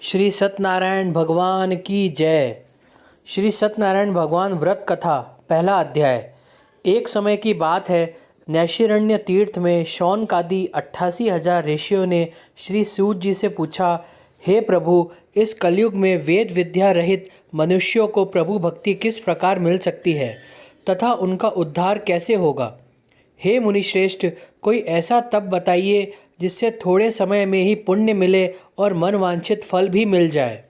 श्री सत्यनारायण भगवान की जय। श्री सत्यनारायण भगवान व्रत कथा पहला अध्याय। एक समय की बात है, नैशिरण्य तीर्थ में शौनकादि 88,000 ऋषियों ने श्री सूत जी से पूछा, हे प्रभु, इस कलयुग में वेद विद्या रहित मनुष्यों को प्रभु भक्ति किस प्रकार मिल सकती है तथा उनका उद्धार कैसे होगा। हे मुनिश्रेष्ठ, कोई ऐसा तप बताइए जिससे थोड़े समय में ही पुण्य मिले और मनवांछित फल भी मिल जाए।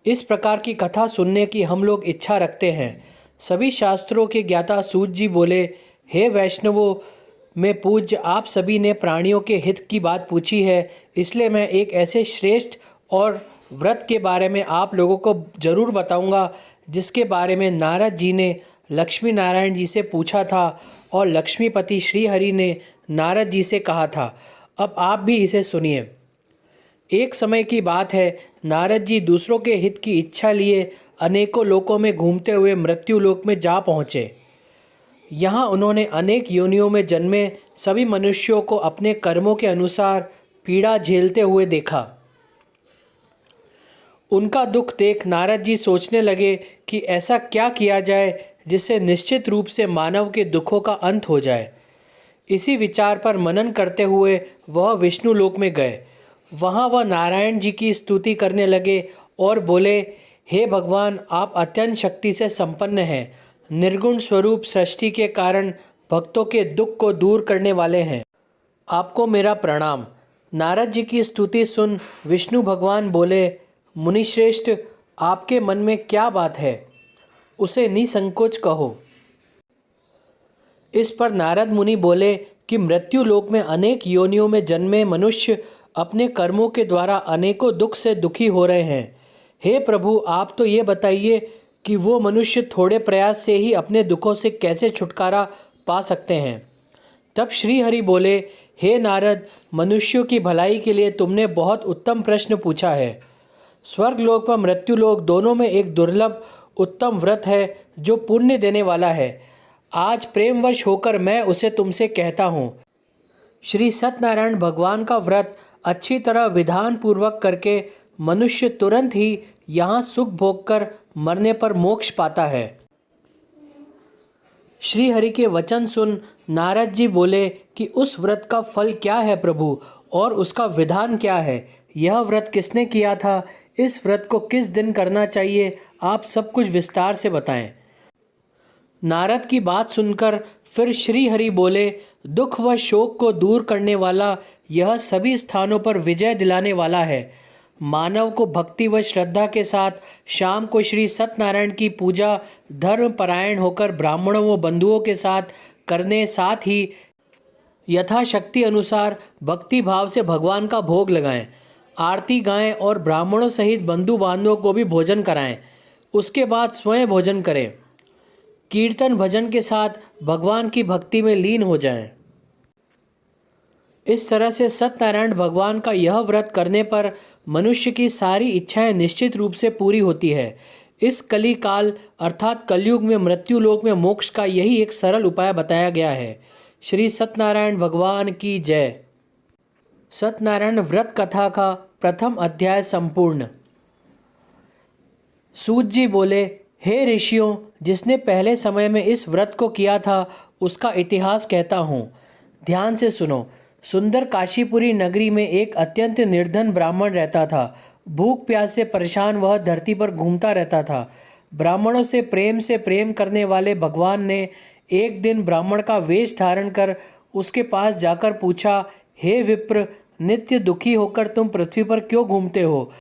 इस प्रकार की कथा सुनने की हम लोग इच्छा रखते हैं। सभी शास्त्रों के ज्ञाता सूत जी बोले, हे वैष्णवों में पूज्य, आप सभी ने प्राणियों के हित की बात पूछी है, इसलिए मैं एक ऐसे श्रेष्ठ और व्रत के बारे में आप लोगों को जरूर बताऊंगा जिसके बारे में नारद जी ने लक्ष्मी नारायण जी से पूछा था और लक्ष्मीपति श्री हरि ने नारद जी से कहा था। अब आप भी इसे सुनिए। एक समय की बात है, नारद जी दूसरों के हित की इच्छा लिए अनेकों लोकों में घूमते हुए मृत्यु लोक में जा पहुँचे। यहाँ उन्होंने अनेक योनियों में जन्मे सभी मनुष्यों को अपने कर्मों के अनुसार पीड़ा झेलते हुए देखा। उनका दुख देख नारद जी सोचने लगे कि ऐसा क्या किया जाए जिससे निश्चित रूप से मानव के दुखों का अंत हो जाए। इसी विचार पर मनन करते हुए वह विष्णु लोक में गए। वहाँ वह नारायण जी की स्तुति करने लगे और बोले, हे भगवान, आप अत्यंत शक्ति से संपन्न हैं, निर्गुण स्वरूप सृष्टि के कारण भक्तों के दुख को दूर करने वाले हैं, आपको मेरा प्रणाम। नारद जी की स्तुति सुन विष्णु भगवान बोले, मुनिश्रेष्ठ, आपके मन में क्या बात है, उसे निसंकोच कहो। इस पर नारद मुनि बोले कि मृत्यु लोक में अनेक योनियों में जन्मे मनुष्य अपने कर्मों के द्वारा अनेकों दुख से दुखी हो रहे हैं। हे प्रभु, आप तो ये बताइए कि वो मनुष्य थोड़े प्रयास से ही अपने दुखों से कैसे छुटकारा पा सकते हैं। तब श्री हरि बोले, हे नारद, मनुष्यों की भलाई के लिए तुमने बहुत उत्तम प्रश्न पूछा है। स्वर्गलोक व मृत्युलोक दोनों में एक दुर्लभ उत्तम व्रत है जो पुण्य देने वाला है। आज प्रेमवश होकर मैं उसे तुमसे कहता हूँ। श्री सत्यनारायण भगवान का व्रत अच्छी तरह विधान पूर्वक करके मनुष्य तुरंत ही यहाँ सुख भोग कर मरने पर मोक्ष पाता है। श्री हरि के वचन सुन नारद जी बोले कि उस व्रत का फल क्या है प्रभु, और उसका विधान क्या है। यह व्रत किसने किया था, इस व्रत को किस दिन करना चाहिए, आप सब कुछ विस्तार से बताएं। नारद की बात सुनकर फिर श्री हरि बोले, दुख व शोक को दूर करने वाला, यह सभी स्थानों पर विजय दिलाने वाला है। मानव को भक्ति व श्रद्धा के साथ शाम को श्री सत्यनारायण की पूजा धर्म परायण होकर ब्राह्मणों व बंधुओं के साथ करने, साथ ही यथाशक्ति अनुसार भक्ति भाव से भगवान का भोग लगाएं, आरती गाएं और ब्राह्मणों सहित बंधु बांधवों को भी भोजन कराएं। उसके बाद स्वयं भोजन करें। कीर्तन भजन के साथ भगवान की भक्ति में लीन हो जाएं। इस तरह से सत्यनारायण भगवान का यह व्रत करने पर मनुष्य की सारी इच्छाएं निश्चित रूप से पूरी होती है। इस कली काल अर्थात कलयुग में मृत्यु लोक में मोक्ष का यही एक सरल उपाय बताया गया है। श्री सत्यनारायण भगवान की जय। सत्यनारायण व्रत कथा का प्रथम अध्याय संपूर्ण। सूत जी बोले, हे ऋषियों, जिसने पहले समय में इस व्रत को किया था उसका इतिहास कहता हूँ, ध्यान से सुनो। सुंदर काशीपुरी नगरी में एक अत्यंत निर्धन ब्राह्मण रहता था। भूख प्यास से परेशान वह धरती पर घूमता रहता था। ब्राह्मणों से प्रेम करने वाले भगवान ने एक दिन ब्राह्मण का वेश धारण कर उसके पास जाकर पूछा, हे विप्र, नित्य दुखी होकर तुम पृथ्वी पर क्यों घूमते हो।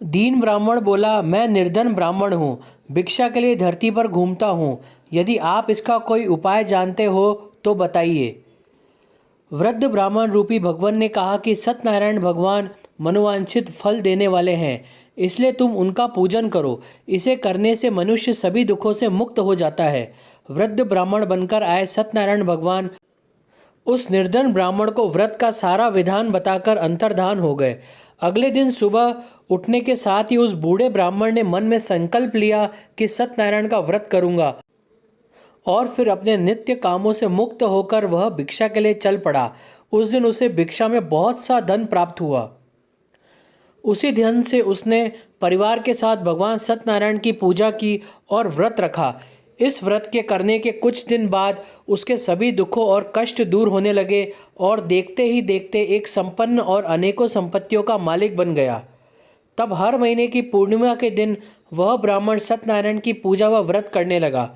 दीन ब्राह्मण बोला, मैं निर्धन ब्राह्मण हूँ, भिक्षा के लिए धरती पर घूमता हूँ। यदि आप इसका कोई उपाय जानते हो तो बताइए। वृद्ध ब्राह्मण रूपी भगवान ने कहा कि सत्यनारायण भगवान मनोवांछित फल देने वाले हैं, इसलिए तुम उनका पूजन करो। इसे करने से मनुष्य सभी दुखों से मुक्त हो जाता है। वृद्ध ब्राह्मण बनकर आए सत्यनारायण भगवान उस निर्धन ब्राह्मण को व्रत का सारा विधान बताकर अंतर्धान हो गए। अगले दिन सुबह उठने के साथ ही उस बूढ़े ब्राह्मण ने मन में संकल्प लिया कि सत्यनारायण का व्रत करूंगा, और फिर अपने नित्य कामों से मुक्त होकर वह भिक्षा के लिए चल पड़ा। उस दिन उसे भिक्षा में बहुत सा धन प्राप्त हुआ। उसी दिन से उसने परिवार के साथ भगवान सत्यनारायण की पूजा की और व्रत रखा। इस व्रत के करने के कुछ दिन बाद उसके सभी दुखों और कष्ट दूर होने लगे और देखते ही देखते एक संपन्न और अनेकों संपत्तियों का मालिक बन गया। तब हर महीने की पूर्णिमा के दिन वह ब्राह्मण सत्यनारायण की पूजा व व्रत करने लगा।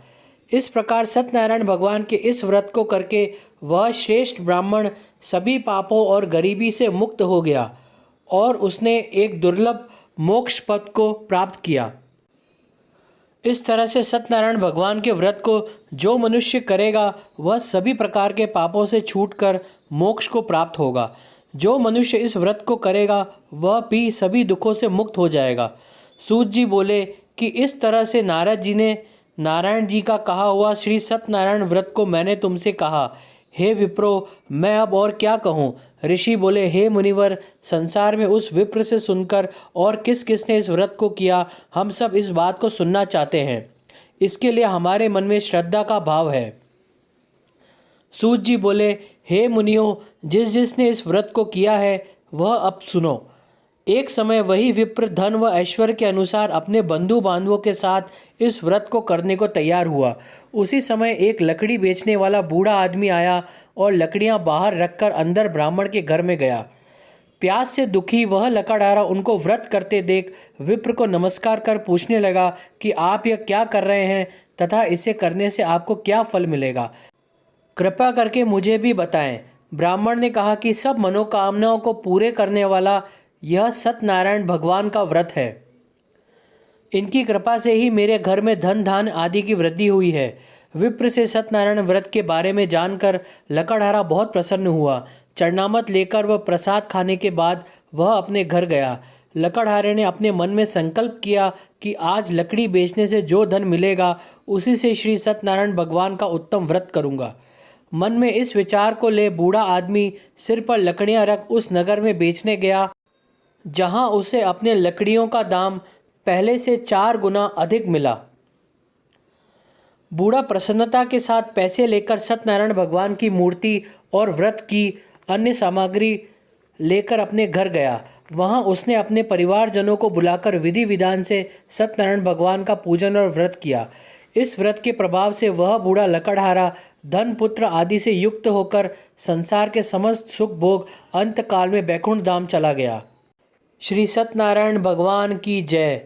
इस प्रकार सत्यनारायण भगवान के इस व्रत को करके वह श्रेष्ठ ब्राह्मण सभी पापों और गरीबी से मुक्त हो गया और उसने एक दुर्लभ मोक्ष पद को प्राप्त किया। इस तरह से सत्यनारायण भगवान के व्रत को जो मनुष्य करेगा वह सभी प्रकार के पापों से छूटकर मोक्ष को प्राप्त होगा। जो मनुष्य इस व्रत को करेगा वह भी सभी दुखों से मुक्त हो जाएगा। सूत जी बोले कि इस तरह से नारद जी ने नारायण जी का कहा हुआ श्री सत्यनारायण व्रत को मैंने तुमसे कहा। हे विप्रो, मैं अब और क्या कहूँ। ऋषि बोले, हे मुनिवर, संसार में उस विप्र से सुनकर और किस किस ने इस व्रत को किया, हम सब इस बात को सुनना चाहते हैं। इसके लिए हमारे मन में श्रद्धा का भाव है। सूत जी बोले, हे मुनियों, जिसने इस व्रत को किया है वह अब सुनो। एक समय वही विप्र धन व ऐश्वर्य के अनुसार अपने बंधु बांधवों के साथ इस व्रत को करने को तैयार हुआ। उसी समय एक लकड़ी बेचने वाला बूढ़ा आदमी आया और लकड़ियां बाहर रखकर अंदर ब्राह्मण के घर में गया। प्यास से दुखी वह लकड़हारा उनको व्रत करते देख विप्र को नमस्कार कर पूछने लगा कि आप यह क्या कर रहे हैं तथा इसे करने से आपको क्या फल मिलेगा, कृपा करके मुझे भी बताएं। ब्राह्मण ने कहा कि सब मनोकामनाओं को पूरे करने वाला यह सत्यनारायण भगवान का व्रत है। इनकी कृपा से ही मेरे घर में धन धान आदि की वृद्धि हुई है। विप्र से सत्यनारायण व्रत के बारे में जानकर लकड़हारा बहुत प्रसन्न हुआ। चरणामत लेकर वह प्रसाद खाने के बाद वह अपने घर गया। लकड़हारे ने अपने मन में संकल्प किया कि आज लकड़ी बेचने से जो धन मिलेगा उसी से श्री सत्यनारायण भगवान का उत्तम व्रत करूँगा। मन में इस विचार को ले बूढ़ा आदमी सिर पर लकड़ियाँ रख उस नगर में बेचने गया जहाँ उसे अपने लकड़ियों का दाम पहले से 4 गुना अधिक मिला। बूढ़ा प्रसन्नता के साथ पैसे लेकर सत्यनारायण भगवान की मूर्ति और व्रत की अन्य सामग्री लेकर अपने घर गया। वहां उसने अपने परिवारजनों को बुलाकर विधि विधान से सत्यनारायण भगवान का पूजन और व्रत किया। इस व्रत के प्रभाव से वह बूढ़ा लकड़हारा धन पुत्र आदि से युक्त होकर संसार के समस्त सुख भोग अंत काल में बैकुंठ धाम चला गया। श्री सत्यनारायण भगवान की जय।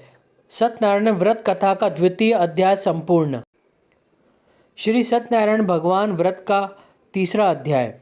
सत्यनारायण व्रत कथा का 2वां अध्याय संपूर्ण। श्री सत्यनारायण भगवान व्रत का 3रा अध्याय।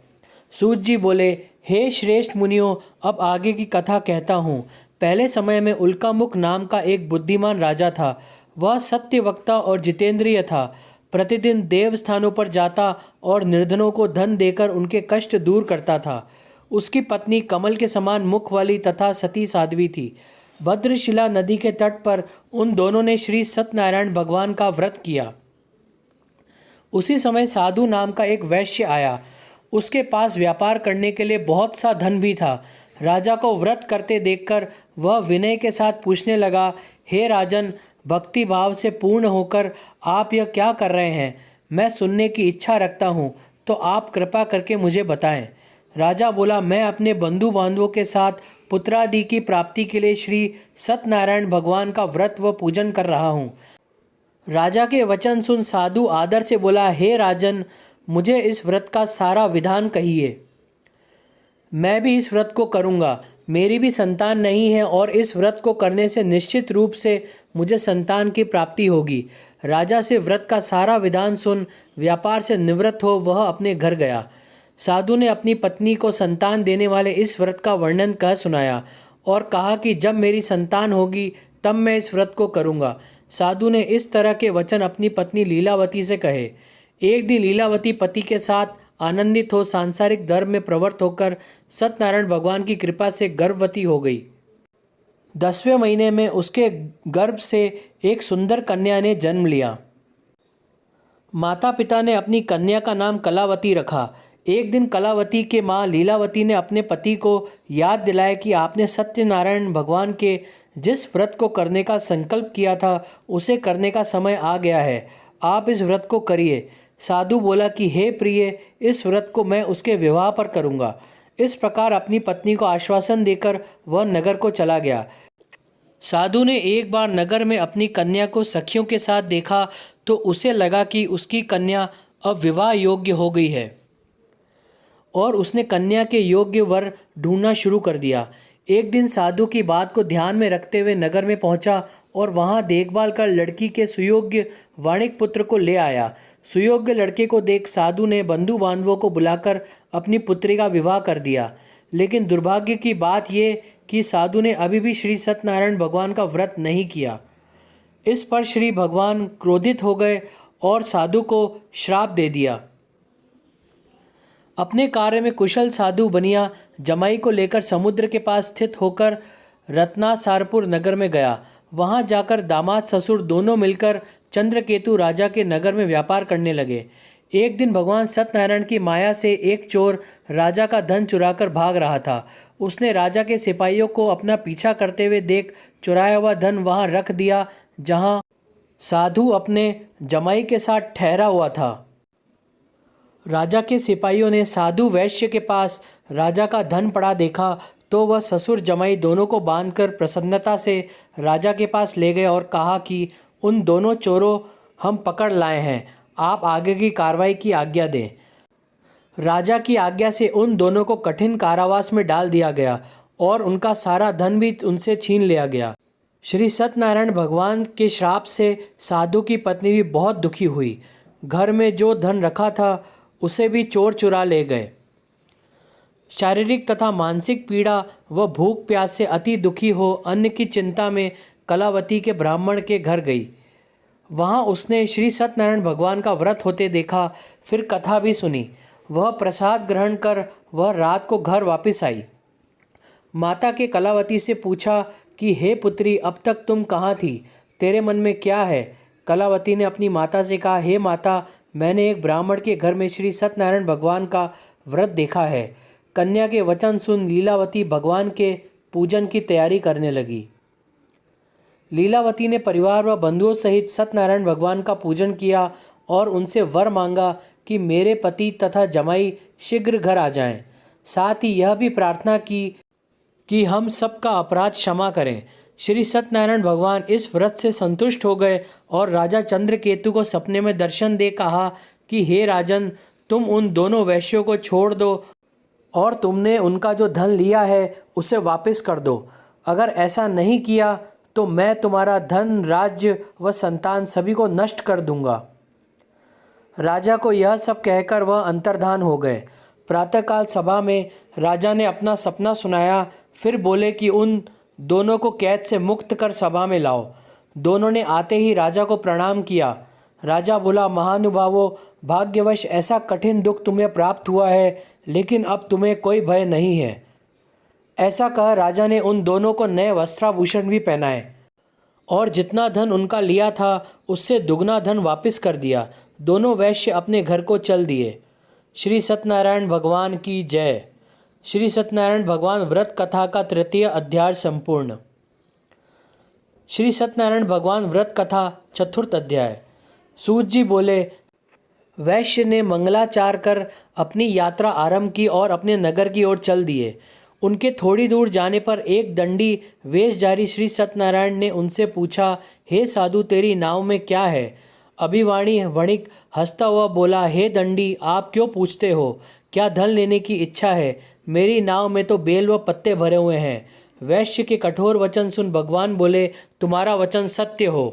सूत जी बोले, हे श्रेष्ठ मुनियों, अब आगे की कथा कहता हूँ। पहले समय में उल्कामुख नाम का एक बुद्धिमान राजा था। वह सत्यवक्ता और जितेंद्रिय था। प्रतिदिन देव स्थानों पर जाता और निर्धनों को धन देकर उनके कष्ट दूर करता था। उसकी पत्नी कमल के समान मुख वाली तथा सती साध्वी थी। भद्रशिला नदी के तट पर उन दोनों ने श्री सत्यनारायण भगवान का व्रत किया। उसी समय साधु नाम का एक वैश्य आया। उसके पास व्यापार करने के लिए बहुत सा धन भी था। राजा को व्रत करते देखकर वह विनय के साथ पूछने लगा, हे राजन, भक्ति भाव से पूर्ण होकर आप यह क्या कर रहे हैं? मैं सुनने की इच्छा रखता हूँ, तो आप कृपा करके मुझे बताएं। राजा बोला, मैं अपने बंधु बांधवों के साथ पुत्रादि की प्राप्ति के लिए श्री सत्यनारायण भगवान का व्रत व पूजन कर रहा हूँ। राजा के वचन सुन साधु आदर से बोला, हे राजन, मुझे इस व्रत का सारा विधान कहिए। मैं भी इस व्रत को करूँगा। मेरी भी संतान नहीं है और इस व्रत को करने से निश्चित रूप से मुझे संतान की प्राप्ति होगी। राजा से व्रत का सारा विधान सुन व्यापार से निवृत्त हो वह अपने घर गया। साधु ने अपनी पत्नी को संतान देने वाले इस व्रत का वर्णन कह सुनाया और कहा कि जब मेरी संतान होगी तब मैं इस व्रत को करूँगा। साधु ने इस तरह के वचन अपनी पत्नी लीलावती से कहे। एक दिन लीलावती पति के साथ आनंदित हो सांसारिक धर्म में प्रवृत्त होकर सत्यनारायण भगवान की कृपा से गर्भवती हो गई। 10वें महीने में उसके गर्भ से एक सुंदर कन्या ने जन्म लिया। माता पिता ने अपनी कन्या का नाम कलावती रखा। एक दिन कलावती के माँ लीलावती ने अपने पति को याद दिलाया कि आपने सत्यनारायण भगवान के जिस व्रत को करने का संकल्प किया था उसे करने का समय आ गया है। आप इस व्रत को करिए। साधु बोला कि हे प्रिय, इस व्रत को मैं उसके विवाह पर करूँगा। इस प्रकार अपनी पत्नी को आश्वासन देकर वह नगर को चला गया। साधु ने एक बार नगर में अपनी कन्या को सखियों के साथ देखा तो उसे लगा कि उसकी कन्या अब विवाह योग्य हो गई है और उसने कन्या के योग्य वर ढूंढना शुरू कर दिया। एक दिन साधु की बात को ध्यान में रखते हुए नगर में पहुंचा और वहां देखभाल कर लड़की के सुयोग्य वाणिक पुत्र को ले आया। सुयोग्य लड़के को देख साधु ने बंधु बांधवों को बुलाकर अपनी पुत्री का विवाह कर दिया। लेकिन दुर्भाग्य की बात यह कि साधु ने अभी भी श्री सत्यनारायण भगवान का व्रत नहीं किया। इस पर श्री भगवान क्रोधित हो गए और साधु को श्राप दे दिया। अपने कार्य में कुशल साधु बनिया जमाई को लेकर समुद्र के पास स्थित होकर रत्नासारपुर नगर में गया। वहां जाकर दामाद ससुर दोनों मिलकर चंद्रकेतु राजा के नगर में व्यापार करने लगे। एक दिन भगवान सत्यनारायण की माया से एक चोर राजा का धन चुराकर भाग रहा था। उसने राजा के सिपाहियों को अपना पीछा करते हुए देख चुराया हुआ धन वहां रख दिया जहां साधु अपने जमाई के साथ ठहरा हुआ था। राजा के सिपाहियों ने साधु वैश्य के पास राजा का धन पड़ा देखा तो वह ससुर जमाई दोनों को बांधकर प्रसन्नता से राजा के पास ले गए और कहा कि उन दोनों चोरों हम पकड़ लाए हैं, आप आगे की कार्रवाई की आज्ञा दें। राजा की आज्ञा से उन दोनों को कठिन कारावास में डाल दिया गया और उनका सारा धन भी उनसे छीन लिया गया। श्री सत्यनारायण भगवान के श्राप से साधु की पत्नी भी बहुत दुखी हुई। घर में जो धन रखा था उसे भी चोर चुरा ले गए। शारीरिक तथा मानसिक पीड़ा व भूख प्यास से अति दुखी हो अन्न की चिंता में कलावती के ब्राह्मण के घर गई। वहाँ उसने श्री सत्यनारायण भगवान का व्रत होते देखा, फिर कथा भी सुनी। वह प्रसाद ग्रहण कर वह रात को घर वापस आई। माता के कलावती से पूछा कि हे पुत्री, अब तक तुम कहाँ थी, तेरे मन में क्या है? कलावती ने अपनी माता से कहा, हे माता, मैंने एक ब्राह्मण के घर में श्री सत्यनारायण भगवान का व्रत देखा है। कन्या के वचन सुन लीलावती भगवान के पूजन की तैयारी करने लगी। लीलावती ने परिवार व बंधुओं सहित सत्यनारायण भगवान का पूजन किया और उनसे वर मांगा कि मेरे पति तथा जमाई शीघ्र घर आ जाएं। साथ ही यह भी प्रार्थना की कि हम सबका अपराध क्षमा करें। श्री सत्यनारायण भगवान इस व्रत से संतुष्ट हो गए और राजा चंद्रकेतु को सपने में दर्शन दे कहा कि हे राजन, तुम उन दोनों वैश्यों को छोड़ दो और तुमने उनका जो धन लिया है उसे वापस कर दो। अगर ऐसा नहीं किया तो मैं तुम्हारा धन, राज्य व संतान सभी को नष्ट कर दूंगा। राजा को यह सब कहकर वह अंतर्धान हो गए। प्रातःकाल सभा में राजा ने अपना सपना सुनाया, फिर बोले कि उन दोनों को कैद से मुक्त कर सभा में लाओ। दोनों ने आते ही राजा को प्रणाम किया। राजा बोला, महानुभावों, भाग्यवश ऐसा कठिन दुख तुम्हें प्राप्त हुआ है, लेकिन अब तुम्हें कोई भय नहीं है। ऐसा कह राजा ने उन दोनों को नए वस्त्राभूषण भी पहनाए और जितना धन उनका लिया था उससे दुगना धन वापस कर दिया। दोनों वैश्य अपने घर को चल दिए। श्री सत्यनारायण भगवान की जय। श्री सत्यनारायण भगवान व्रत कथा का तृतीय अध्याय संपूर्ण। श्री सत्यनारायण भगवान व्रत कथा चतुर्थ अध्याय। सूत जी बोले, वैश्य ने मंगलाचार कर अपनी यात्रा आरंभ की और अपने नगर की ओर चल दिए। उनके थोड़ी दूर जाने पर एक दंडी वेशधारी श्री सत्यनारायण ने उनसे पूछा, हे साधु, तेरी नाव में क्या है? अभिवाणी वणिक हंसता हुआ बोला, हे दंडी, आप क्यों पूछते हो? क्या धन लेने की इच्छा है? मेरी नाव में तो बेल व पत्ते भरे हुए हैं। वैश्य के कठोर वचन सुन भगवान बोले, तुम्हारा वचन सत्य हो।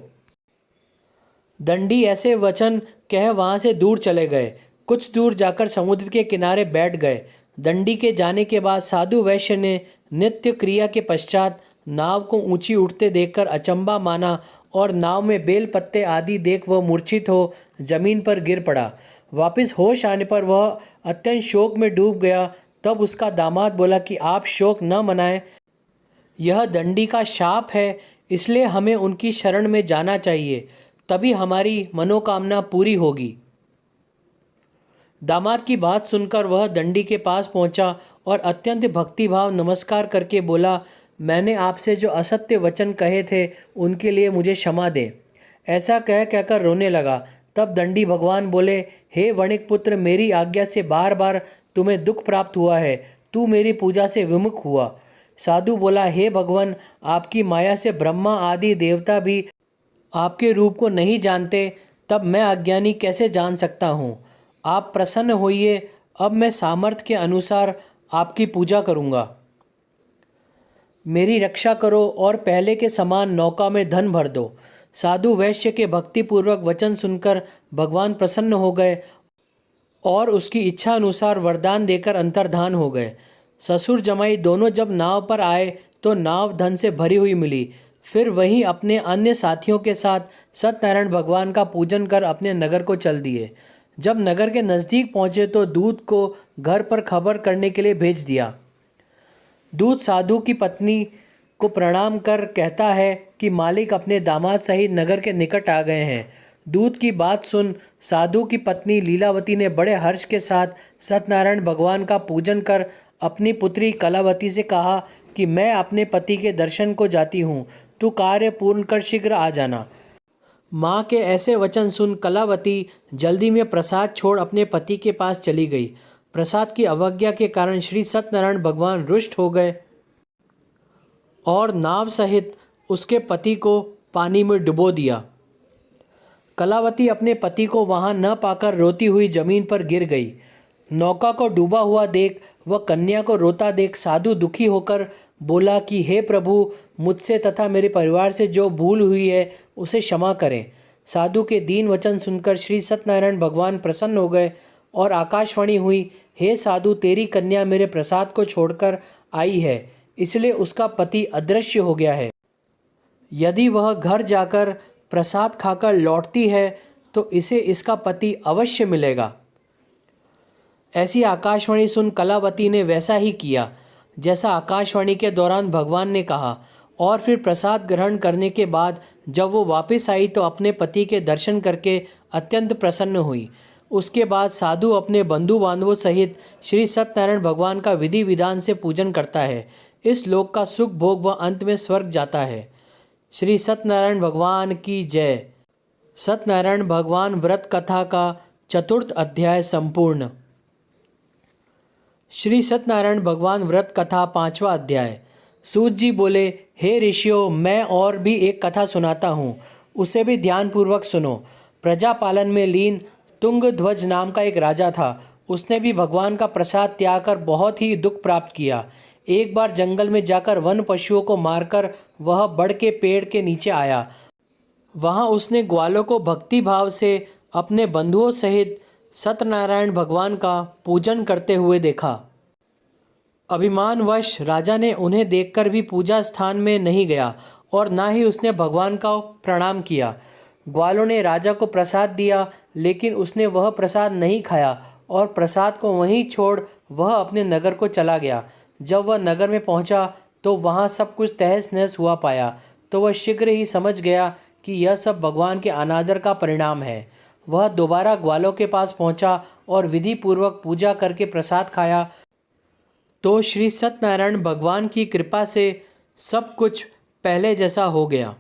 दंडी ऐसे वचन कह वहां से दूर चले गए। कुछ दूर जाकर समुद्र के किनारे बैठ गए। दंडी के जाने के बाद साधु वैश्य ने नित्य क्रिया के पश्चात नाव को ऊंची उठते देखकर अचंबा माना और नाव में बेल पत्ते आदि देख वह मूर्छित हो जमीन पर गिर पड़ा। वापस होश आने पर वह अत्यंत शोक में डूब गया। तब उसका दामाद बोला कि आप शोक न मनाएं, यह दंडी का शाप है, इसलिए हमें उनकी शरण में जाना चाहिए, तभी हमारी मनोकामना पूरी होगी। दामाद की बात सुनकर वह दंडी के पास पहुंचा और अत्यंत भक्तिभाव नमस्कार करके बोला, मैंने आपसे जो असत्य वचन कहे थे उनके लिए मुझे क्षमा दे। ऐसा कहकर रोने लगा। तब दंडी भगवान बोले, हे वणिक पुत्र, मेरी आज्ञा से बार बार तुम्हें दुख प्राप्त हुआ है। तू मेरी पूजा से विमुख हुआ। साधु बोला, हे भगवान, आपकी माया से ब्रह्मा आदि देवता भी आपके रूप को नहीं जानते, तब मैं अज्ञानी कैसे जान सकता हूँ। आप प्रसन्न होइए, अब मैं सामर्थ्य के अनुसार आपकी पूजा करूँगा। मेरी रक्षा करो और पहले के समान नौका में धन भर दो। साधु वैश्य के भक्तिपूर्वक वचन सुनकर भगवान प्रसन्न हो गए और उसकी इच्छा अनुसार वरदान देकर अंतर्धान हो गए। ससुर जमाई दोनों जब नाव पर आए तो नाव धन से भरी हुई मिली। फिर वहीं अपने अन्य साथियों के साथ सत्यनारायण भगवान का पूजन कर अपने नगर को चल दिए। जब नगर के नज़दीक पहुँचे तो दूत को घर पर खबर करने के लिए भेज दिया। दूत साधु की पत्नी को प्रणाम कर कहता है कि मालिक अपने दामाद सहित नगर के निकट आ गए हैं। दूत की बात सुन साधु की पत्नी लीलावती ने बड़े हर्ष के साथ सत्यनारायण भगवान का पूजन कर अपनी पुत्री कलावती से कहा कि मैं अपने पति के दर्शन को जाती हूँ, तू कार्य पूर्ण कर शीघ्र आ जाना। माँ के ऐसे वचन सुन कलावती जल्दी में प्रसाद छोड़ अपने पति के पास चली गई। प्रसाद की अवज्ञा के कारण श्री सत्यनारायण भगवान रुष्ट हो गए और नाव सहित उसके पति को पानी में डुबो दिया। कलावती अपने पति को वहां न पाकर रोती हुई जमीन पर गिर गई। नौका को डूबा हुआ देख वह कन्या को रोता देख साधु दुखी होकर बोला कि हे प्रभु, मुझसे तथा मेरे परिवार से जो भूल हुई है उसे क्षमा करें। साधु के दीन वचन सुनकर श्री सत्यनारायण भगवान प्रसन्न हो गए और आकाशवाणी हुई, हे साधु, तेरी कन्या मेरे प्रसाद को छोड़कर आई है, इसलिए उसका पति अदृश्य हो गया है। यदि वह घर जाकर प्रसाद खाकर लौटती है तो इसे इसका पति अवश्य मिलेगा। ऐसी आकाशवाणी सुन कलावती ने वैसा ही किया जैसा आकाशवाणी के दौरान भगवान ने कहा, और फिर प्रसाद ग्रहण करने के बाद जब वो वापस आई तो अपने पति के दर्शन करके अत्यंत प्रसन्न हुई। उसके बाद साधु अपने बंधु बांधवों सहित श्री सत्यनारायण भगवान का विधि विधान से पूजन करता है। इस लोक का सुख भोग व अंत में स्वर्ग जाता है। श्री सत्यनारायण भगवान की जय। सत्यनारायण भगवान व्रत कथा का 4th अध्याय संपूर्ण। श्री सत्यनारायण भगवान व्रत कथा 5वां अध्याय। सूत जी बोले, हे ऋषियों, मैं और भी एक कथा सुनाता हूँ, उसे भी ध्यानपूर्वक सुनो। प्रजा पालन में लीन तुंगध्वज नाम का एक राजा था। उसने भी भगवान का प्रसाद त्याग कर बहुत ही दुख प्राप्त किया। एक बार जंगल में जाकर वन पशुओं को मारकर वह बड़ के पेड़ के नीचे आया। वहाँ उसने ग्वालों को भक्ति भाव से अपने बंधुओं सहित सत्यनारायण भगवान का पूजन करते हुए देखा। अभिमानवश राजा ने उन्हें देखकर भी पूजा स्थान में नहीं गया और ना ही उसने भगवान का प्रणाम किया। ग्वालों ने राजा को प्रसाद दिया, लेकिन उसने वह प्रसाद नहीं खाया और प्रसाद को वहीं छोड़ वह अपने नगर को चला गया। जब वह नगर में पहुंचा तो वहां सब कुछ तहस नहस हुआ पाया, तो वह शीघ्र ही समझ गया कि यह सब भगवान के अनादर का परिणाम है। वह दोबारा ग्वालों के पास पहुंचा और विधि पूर्वक पूजा करके प्रसाद खाया तो श्री सत्यनारायण भगवान की कृपा से सब कुछ पहले जैसा हो गया।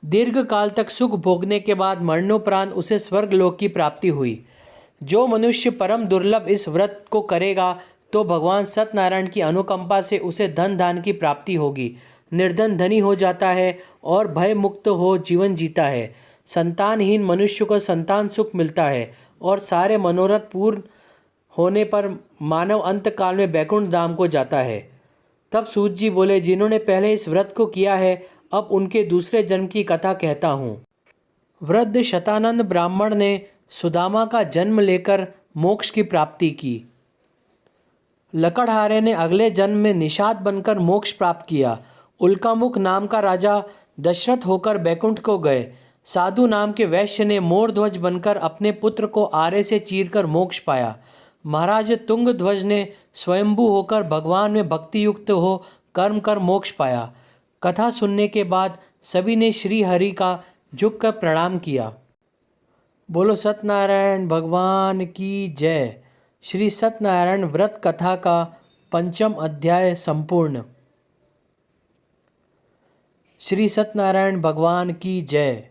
दीर्घ काल तक सुख भोगने के बाद मरणोपरांत उसे स्वर्गलोक की प्राप्ति हुई। जो मनुष्य परम दुर्लभ इस व्रत को करेगा तो भगवान सत्यनारायण की अनुकंपा से उसे धन दान की प्राप्ति होगी। निर्धन धनी हो जाता है और भय मुक्त हो जीवन जीता है। संतानहीन मनुष्य को संतान सुख मिलता है और सारे मनोरथ पूर्ण होने पर मानव अंत काल में बैकुंठ धाम को जाता है। तब सूत जी बोले, जिन्होंने पहले इस व्रत को किया है, अब उनके दूसरे जन्म की कथा कहता हूँ। वृद्ध शतानंद ब्राह्मण ने सुदामा का जन्म लेकर मोक्ष की प्राप्ति की। लकड़हारे ने अगले जन्म में निषाद बनकर मोक्ष प्राप्त किया। उल्कामुख नाम का राजा दशरथ होकर बैकुंठ को गए। साधु नाम के वैश्य ने मोरध्वज बनकर अपने पुत्र को आरे से चीरकर मोक्ष पाया। महाराज तुंगध्वज ने स्वयंभू होकर भगवान में भक्ति युक्त हो कर्म कर मोक्ष पाया। कथा सुनने के बाद सभी ने श्री हरि का झुककर प्रणाम किया। बोलो सत्यनारायण भगवान की जय। श्री सत्यनारायण व्रत कथा का 5वां अध्याय संपूर्ण। श्री सत्यनारायण भगवान की जय।